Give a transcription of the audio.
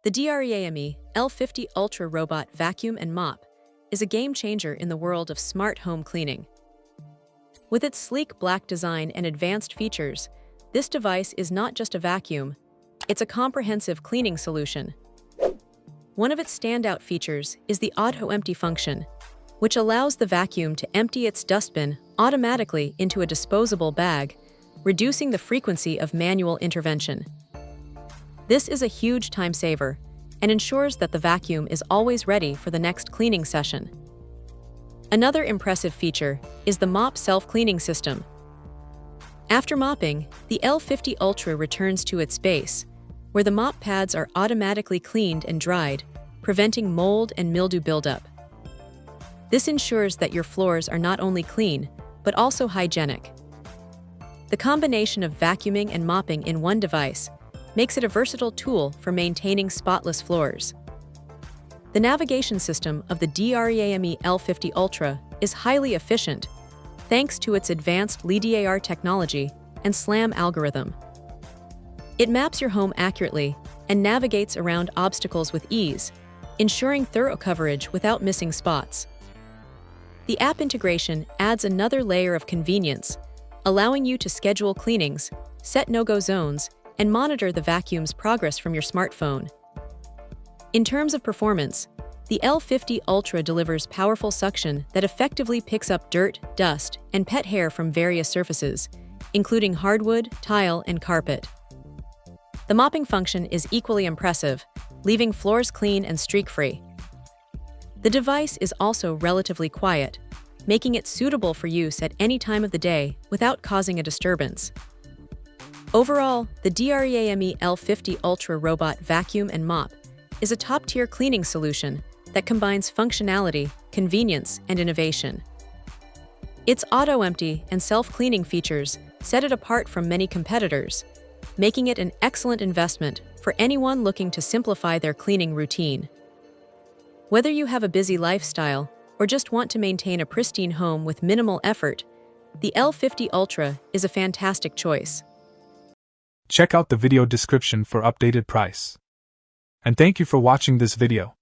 The DREAME L50 Ultra Robot Vacuum and Mop is a game-changer in the world of smart home cleaning. With its sleek black design and advanced features, this device is not just a vacuum, it's a comprehensive cleaning solution. One of its standout features is the auto-empty function, which allows the vacuum to empty its dustbin automatically into a disposable bag, reducing the frequency of manual intervention. This is a huge time saver and ensures that the vacuum is always ready for the next cleaning session. Another impressive feature is the mop self-cleaning system. After mopping, the L50 Ultra returns to its base, where the mop pads are automatically cleaned and dried, preventing mold and mildew buildup. This ensures that your floors are not only clean, but also hygienic. The combination of vacuuming and mopping in one device makes it a versatile tool for maintaining spotless floors. The navigation system of the DREAME L50 Ultra is highly efficient, thanks to its advanced LiDAR technology and SLAM algorithm. It maps your home accurately and navigates around obstacles with ease, ensuring thorough coverage without missing spots. The app integration adds another layer of convenience, allowing you to schedule cleanings, set no-go zones, and monitor the vacuum's progress from your smartphone. In terms of performance, the L50 Ultra delivers powerful suction that effectively picks up dirt, dust, and pet hair from various surfaces, including hardwood, tile, and carpet. The mopping function is equally impressive, leaving floors clean and streak-free. The device is also relatively quiet, making it suitable for use at any time of the day without causing a disturbance. Overall, the DREAME L50 Ultra Robot Vacuum and Mop is a top-tier cleaning solution that combines functionality, convenience, and innovation. Its auto-empty and self-cleaning features set it apart from many competitors, making it an excellent investment for anyone looking to simplify their cleaning routine. Whether you have a busy lifestyle or just want to maintain a pristine home with minimal effort, the L50 Ultra is a fantastic choice. Check out the video description for updated price. And thank you for watching this video.